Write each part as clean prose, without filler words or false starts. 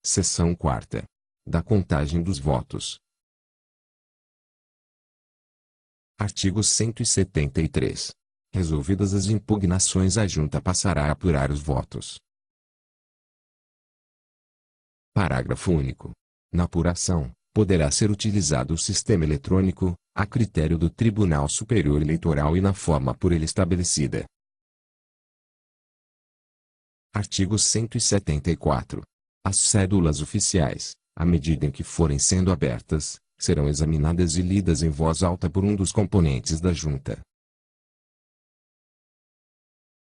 Seção 4ª. Da contagem dos votos. Artigo 173. Resolvidas as impugnações, a Junta passará a apurar os votos. Parágrafo único. Na apuração, poderá ser utilizado o sistema eletrônico, a critério do Tribunal Superior Eleitoral e na forma por ele estabelecida. Artigo 174. As cédulas oficiais, à medida em que forem sendo abertas, serão examinadas e lidas em voz alta por um dos componentes da Junta.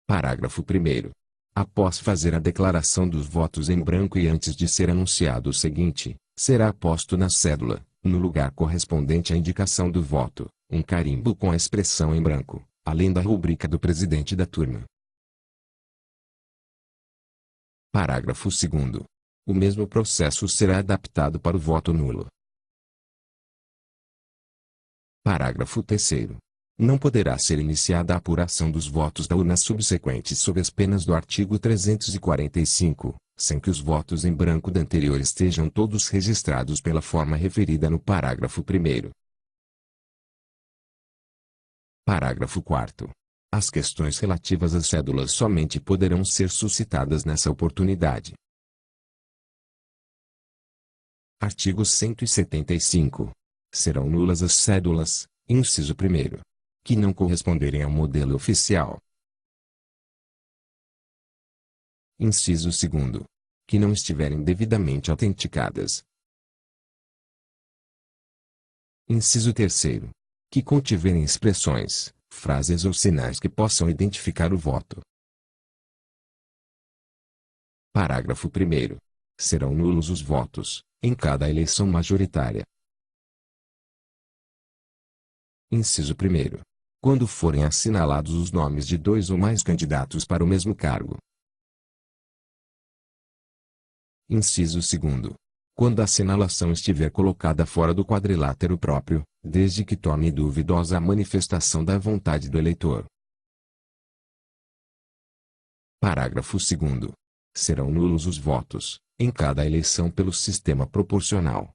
Parágrafo 1º. Após fazer a declaração dos votos em branco e antes de ser anunciado o seguinte, será posto na cédula, no lugar correspondente à indicação do voto, um carimbo com a expressão em branco, além da rúbrica do presidente da turma. Parágrafo 2º. O mesmo processo será adaptado para o voto nulo. Parágrafo 3º. Não poderá ser iniciada a apuração dos votos da urna subsequentes sob as penas do artigo 345, sem que os votos em branco da anterior estejam todos registrados pela forma referida no parágrafo 1º. Parágrafo 4º. As questões relativas às cédulas somente poderão ser suscitadas nessa oportunidade. Artigo 175. Serão nulas as cédulas, inciso 1º, que não corresponderem ao modelo oficial. Inciso 2º. Que não estiverem devidamente autenticadas. Inciso 3º. Que contiverem expressões, frases ou sinais que possam identificar o voto. Parágrafo 1º. Serão nulos os votos, em cada eleição majoritária. Inciso 1º. Quando forem assinalados os nomes de 2 ou mais candidatos para o mesmo cargo. Inciso 2º. Quando a assinalação estiver colocada fora do quadrilátero próprio, desde que torne duvidosa a manifestação da vontade do eleitor. Parágrafo 2º. Serão nulos os votos, em cada eleição pelo sistema proporcional.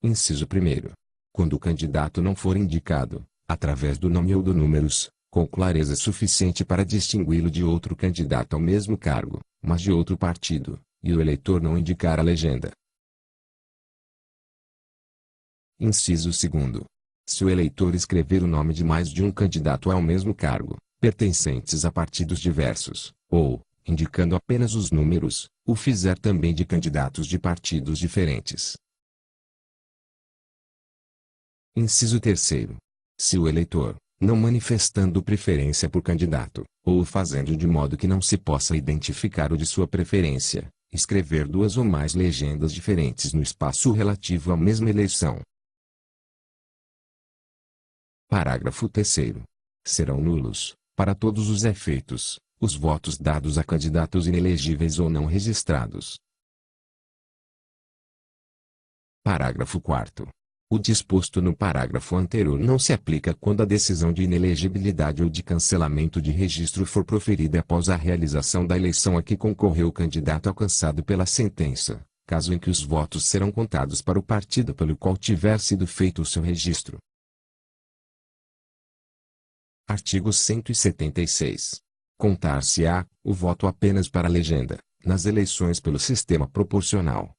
Inciso 1º. Quando o candidato não for indicado, através do nome ou do números, com clareza suficiente para distingui-lo de outro candidato ao mesmo cargo, mas de outro partido, e o eleitor não indicar a legenda. Inciso 2º. Se o eleitor escrever o nome de mais de um candidato ao mesmo cargo, pertencentes a partidos diversos, ou, indicando apenas os números, o fizer também de candidatos de partidos diferentes. Inciso 3º. Se o eleitor, não manifestando preferência por candidato, ou o fazendo de modo que não se possa identificar o de sua preferência, escrever 2 ou mais legendas diferentes no espaço relativo à mesma eleição. Parágrafo 3º. Serão nulos, para todos os efeitos, os votos dados a candidatos inelegíveis ou não registrados. Parágrafo 4º. O disposto no parágrafo anterior não se aplica quando a decisão de inelegibilidade ou de cancelamento de registro for proferida após a realização da eleição a que concorreu o candidato alcançado pela sentença, caso em que os votos serão contados para o partido pelo qual tiver sido feito o seu registro. Artigo 176. Contar-se-á o voto apenas para a legenda, nas eleições pelo sistema proporcional.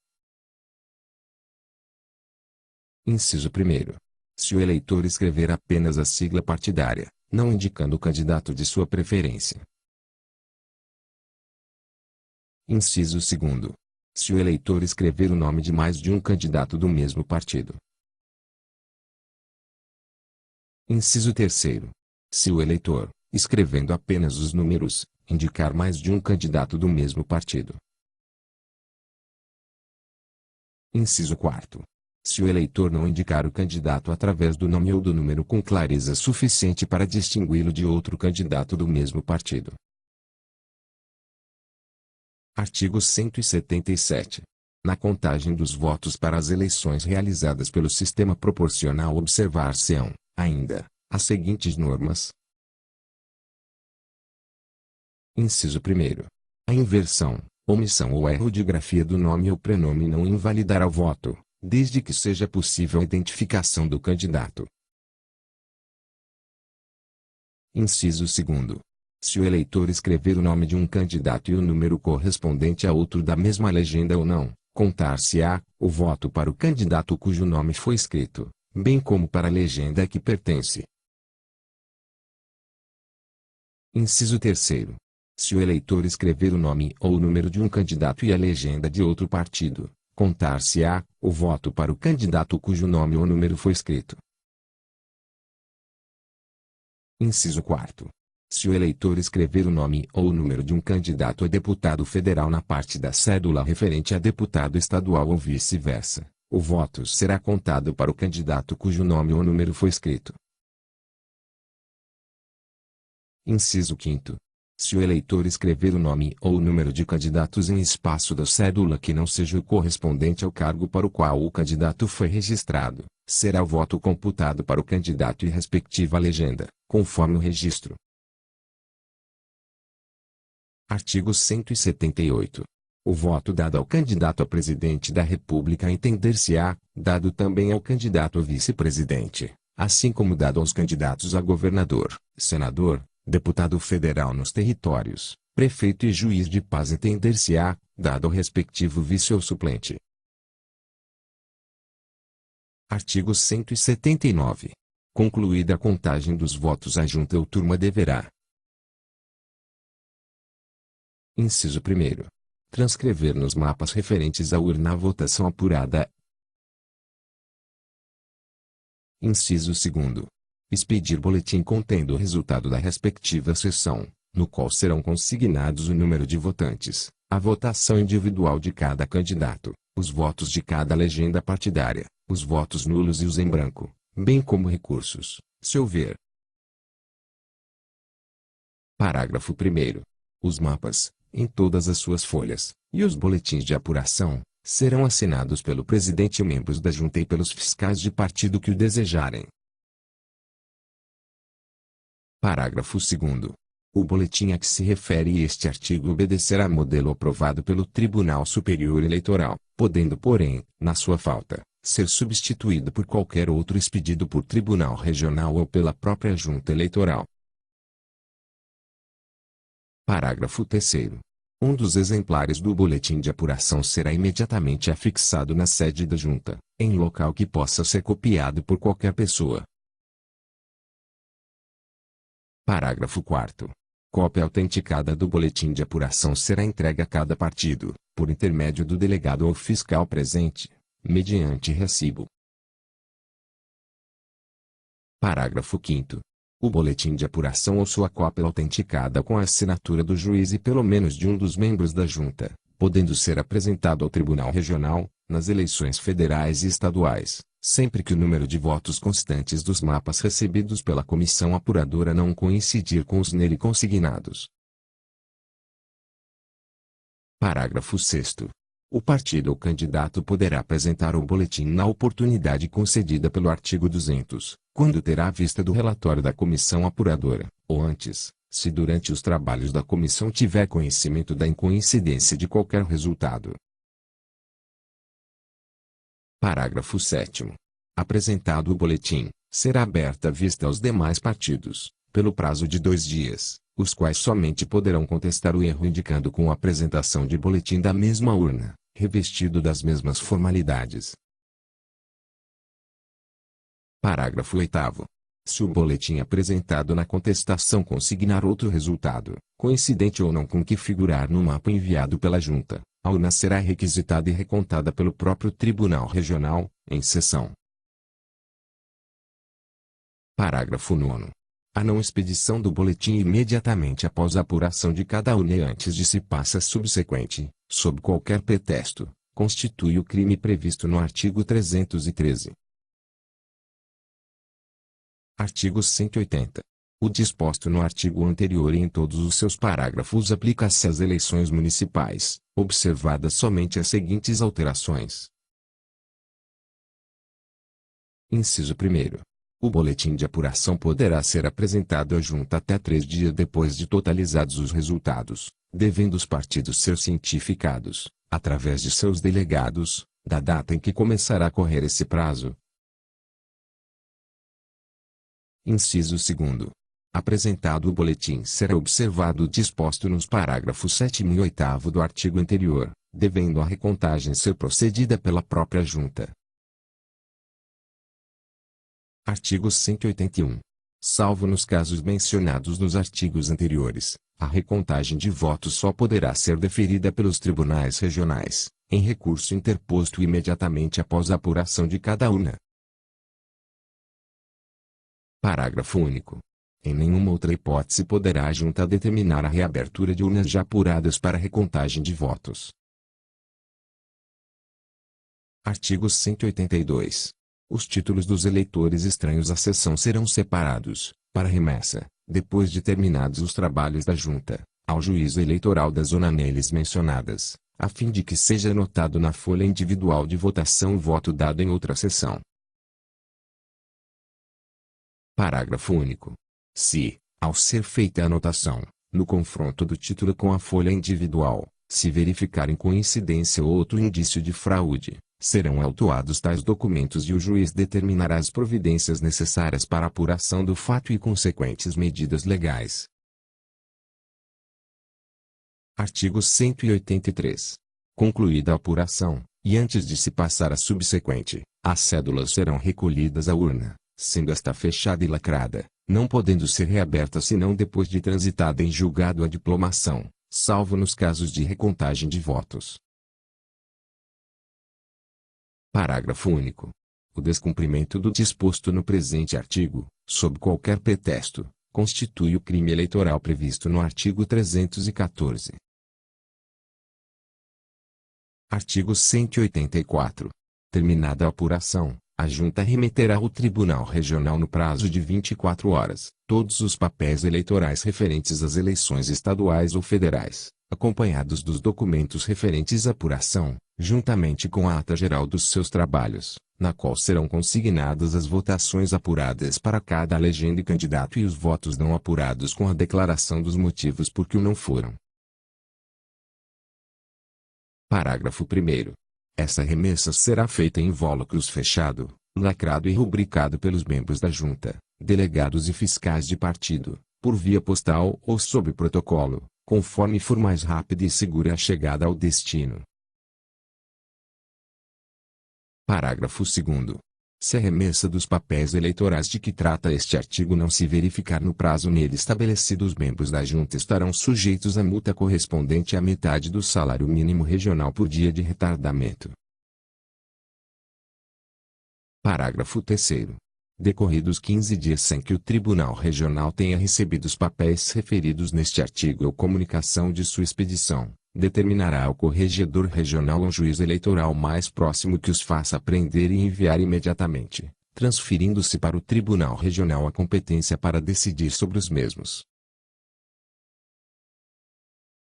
Inciso 1º. Se o eleitor escrever apenas a sigla partidária, não indicando o candidato de sua preferência. Inciso 2º. Se o eleitor escrever o nome de mais de um candidato do mesmo partido. Inciso 3º. Se o eleitor, escrevendo apenas os números, indicar mais de um candidato do mesmo partido. Inciso 4º. Se o eleitor não indicar o candidato através do nome ou do número com clareza suficiente para distingui-lo de outro candidato do mesmo partido. Artigo 177. Na contagem dos votos para as eleições realizadas pelo sistema proporcional observar-se-ão, ainda, as seguintes normas. Inciso 1º. A inversão, Omissão ou erro de grafia do nome ou prenome não invalidará o voto, desde que seja possível a identificação do candidato. Inciso 2º. Se o eleitor escrever o nome de um candidato e o número correspondente a outro da mesma legenda ou não, contar-se-á o voto para o candidato cujo nome foi escrito, bem como para a legenda a que pertence. Inciso 3º. Se o eleitor escrever o nome ou o número de um candidato e a legenda de outro partido, contar-se-á o voto para o candidato cujo nome ou número foi escrito. Inciso 4º. Se o eleitor escrever o nome ou o número de um candidato a deputado federal na parte da cédula referente a deputado estadual ou vice-versa, o voto será contado para o candidato cujo nome ou número foi escrito. Inciso 5º. Se o eleitor escrever o nome ou o número de candidatos em espaço da cédula que não seja o correspondente ao cargo para o qual o candidato foi registrado, será o voto computado para o candidato e respectiva legenda, conforme o registro. Artigo 178. O voto dado ao candidato a presidente da República entender-se-á, dado também ao candidato a vice-presidente, assim como dado aos candidatos a governador, senador, deputado federal nos territórios, prefeito e juiz de paz entender-se-á, dado ao respectivo vice ou suplente. Artigo 179. Concluída a contagem dos votos, a junta ou turma deverá: Inciso 1º. Transcrever nos mapas referentes à urna a votação apurada. Inciso 2º. Expedir boletim contendo o resultado da respectiva sessão, no qual serão consignados o número de votantes, a votação individual de cada candidato, os votos de cada legenda partidária, os votos nulos e os em branco, bem como recursos, se houver. Parágrafo 1º. Os mapas, em todas as suas folhas, e os boletins de apuração, serão assinados pelo presidente e membros da junta e pelos fiscais de partido que o desejarem. Parágrafo 2º. O boletim a que se refere este artigo obedecerá a modelo aprovado pelo Tribunal Superior Eleitoral, podendo, porém, na sua falta, ser substituído por qualquer outro expedido por tribunal regional ou pela própria junta eleitoral. Parágrafo 3º. Um dos exemplares do boletim de apuração será imediatamente afixado na sede da junta, em local que possa ser copiado por qualquer pessoa. Parágrafo 4º. Cópia autenticada do boletim de apuração será entregue a cada partido, por intermédio do delegado ou fiscal presente, mediante recibo. Parágrafo 5º. O boletim de apuração ou sua cópia autenticada com a assinatura do juiz e pelo menos de um dos membros da junta, podendo ser apresentado ao Tribunal Regional, nas eleições federais e estaduais, sempre que o número de votos constantes dos mapas recebidos pela comissão apuradora não coincidir com os nele consignados. Parágrafo 6º. O partido ou candidato poderá apresentar o boletim na oportunidade concedida pelo artigo 200, quando terá a vista do relatório da comissão apuradora, ou antes, se durante os trabalhos da comissão tiver conhecimento da incoincidência de qualquer resultado. Parágrafo 7º. Apresentado o boletim, será aberta a vista aos demais partidos, pelo prazo de 2 dias, os quais somente poderão contestar o erro indicando com a apresentação de boletim da mesma urna, revestido das mesmas formalidades. Parágrafo 8º. Se o boletim apresentado na contestação consignar outro resultado, coincidente ou não com o que figurar no mapa enviado pela junta, a urna será requisitada e recontada pelo próprio Tribunal Regional, em sessão. Parágrafo 9º. A não expedição do boletim imediatamente após a apuração de cada urna e antes de se passar subsequente, sob qualquer pretexto, constitui o crime previsto no artigo 313. Artigo 180. O disposto no artigo anterior e em todos os seus parágrafos aplica-se às eleições municipais, observadas somente as seguintes alterações. Inciso 1º. O boletim de apuração poderá ser apresentado à junta até 3 dias depois de totalizados os resultados, devendo os partidos ser cientificados, através de seus delegados, da data em que começará a correr esse prazo. Inciso 2º. Apresentado o boletim será observado o disposto nos parágrafos 7º e 8º do artigo anterior, devendo a recontagem ser procedida pela própria junta. Artigo 181. Salvo nos casos mencionados nos artigos anteriores, a recontagem de votos só poderá ser deferida pelos tribunais regionais, em recurso interposto imediatamente após a apuração de cada urna. Parágrafo único. Em nenhuma outra hipótese poderá a junta determinar a reabertura de urnas já apuradas para recontagem de votos. Artigo 182. Os títulos dos eleitores estranhos à sessão serão separados, para remessa, depois de terminados os trabalhos da junta, ao juízo eleitoral da zona neles mencionadas, a fim de que seja anotado na folha individual de votação o voto dado em outra sessão. Parágrafo único. Se, ao ser feita a anotação, no confronto do título com a folha individual, se verificarem coincidência ou outro indício de fraude, serão autuados tais documentos e o juiz determinará as providências necessárias para a apuração do fato e consequentes medidas legais. Artigo 183. Concluída a apuração, e antes de se passar a subsequente, as cédulas serão recolhidas à urna, sendo esta fechada e lacrada, não podendo ser reaberta senão depois de transitada em julgado a diplomação, salvo nos casos de recontagem de votos. Parágrafo único. O descumprimento do disposto no presente artigo, sob qualquer pretexto, constitui o crime eleitoral previsto no artigo 314. Artigo 184. Terminada a apuração, a junta remeterá ao Tribunal Regional no prazo de 24 horas, todos os papéis eleitorais referentes às eleições estaduais ou federais, acompanhados dos documentos referentes à apuração, juntamente com a ata geral dos seus trabalhos, na qual serão consignadas as votações apuradas para cada legenda e candidato e os votos não apurados com a declaração dos motivos por que o não foram. Parágrafo 1º. Essa remessa será feita em invólucros fechado, lacrado e rubricado pelos membros da junta, delegados e fiscais de partido, por via postal ou sob protocolo, conforme for mais rápida e segura a chegada ao destino. Parágrafo 2º. Se a remessa dos papéis eleitorais de que trata este artigo não se verificar no prazo nele estabelecido, os membros da junta estarão sujeitos à multa correspondente à metade do salário mínimo regional por dia de retardamento. Parágrafo 3º. Decorridos 15 dias sem que o Tribunal Regional tenha recebido os papéis referidos neste artigo ou comunicação de sua expedição, determinará ao corregedor regional ou juiz eleitoral mais próximo que os faça apreender e enviar imediatamente, transferindo-se para o Tribunal Regional a competência para decidir sobre os mesmos.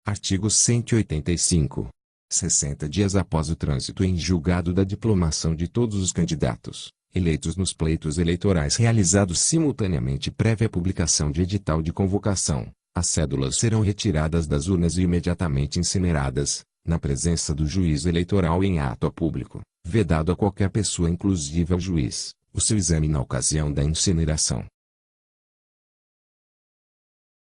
Artigo 185. 60 dias após o trânsito em julgado da diplomação de todos os candidatos, eleitos nos pleitos eleitorais realizados simultaneamente prévia publicação de edital de convocação, as cédulas serão retiradas das urnas e imediatamente incineradas, na presença do juiz eleitoral em ato público, vedado a qualquer pessoa inclusive ao juiz, o seu exame na ocasião da incineração.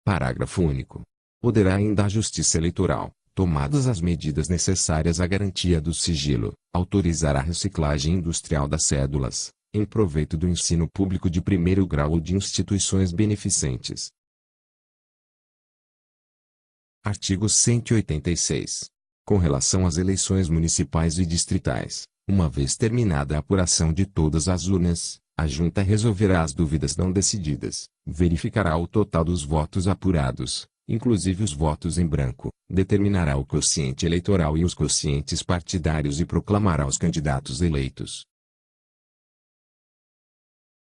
Parágrafo único. Poderá ainda a Justiça Eleitoral, tomadas as medidas necessárias à garantia do sigilo, autorizar a reciclagem industrial das cédulas, em proveito do ensino público de primeiro grau ou de instituições beneficentes. Artigo 186. Com relação às eleições municipais e distritais, uma vez terminada a apuração de todas as urnas, a junta resolverá as dúvidas não decididas, verificará o total dos votos apurados, inclusive os votos em branco, determinará o quociente eleitoral e os quocientes partidários e proclamará os candidatos eleitos.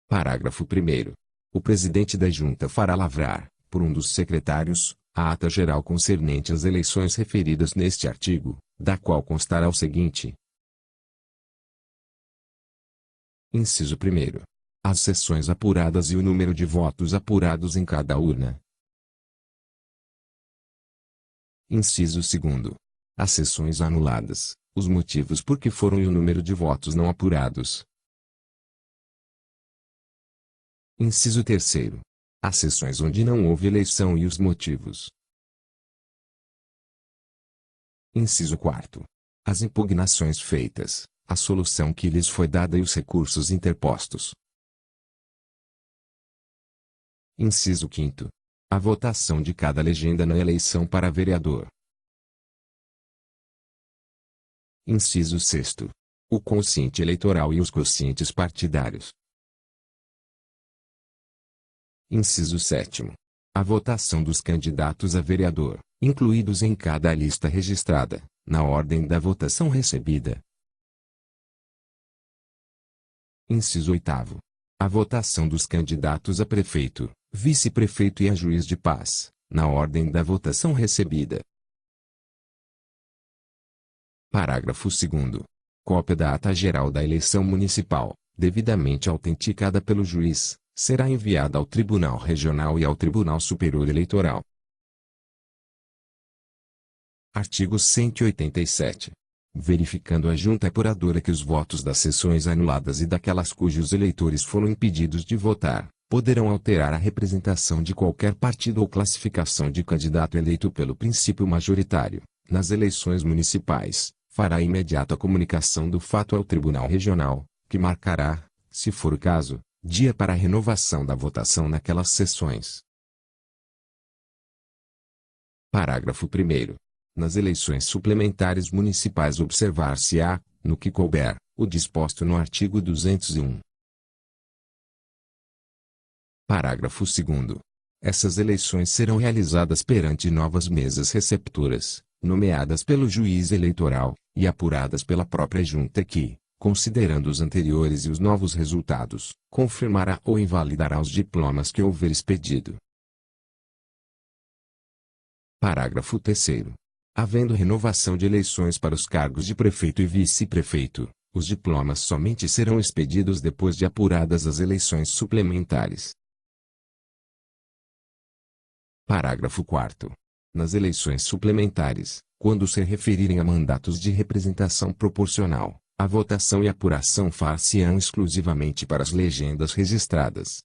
Parágrafo 1º. O presidente da junta fará lavrar, por um dos secretários, a ata geral concernente às eleições referidas neste artigo, da qual constará o seguinte. Inciso 1º. as sessões apuradas e o número de votos apurados em cada urna. Inciso 2º. As sessões anuladas, os motivos por que foram e o número de votos não apurados. Inciso 3º. As sessões onde não houve eleição e os motivos. Inciso 4º. As impugnações feitas, a solução que lhes foi dada e os recursos interpostos. Inciso 5º. A votação de cada legenda na eleição para vereador. Inciso 6º. O quociente eleitoral e os quocientes partidários. Inciso 7º. A votação dos candidatos a vereador, incluídos em cada lista registrada, na ordem da votação recebida. Inciso 8º. A votação dos candidatos a prefeito, vice-prefeito e a juiz de paz, na ordem da votação recebida. Parágrafo 2º. Cópia da ata geral da eleição municipal, devidamente autenticada pelo juiz, será enviada ao Tribunal Regional e ao Tribunal Superior Eleitoral. Artigo 187. Verificando a junta apuradora que os votos das sessões anuladas e daquelas cujos eleitores foram impedidos de votar, poderão alterar a representação de qualquer partido ou classificação de candidato eleito pelo princípio majoritário, nas eleições municipais, fará imediata comunicação do fato ao Tribunal Regional, que marcará, se for o caso, dia para a renovação da votação naquelas sessões. Parágrafo 1º. Nas eleições suplementares municipais observar-se-á, no que couber, o disposto no artigo 201. Parágrafo 2º. Essas eleições serão realizadas perante novas mesas receptoras, nomeadas pelo juiz eleitoral, e apuradas pela própria junta que, considerando os anteriores e os novos resultados, confirmará ou invalidará os diplomas que houver expedido. Parágrafo 3º. Havendo renovação de eleições para os cargos de prefeito e vice-prefeito, os diplomas somente serão expedidos depois de apuradas as eleições suplementares. Parágrafo 4º. Nas eleições suplementares, quando se referirem a mandatos de representação proporcional, a votação e apuração far-se-ão exclusivamente para as legendas registradas,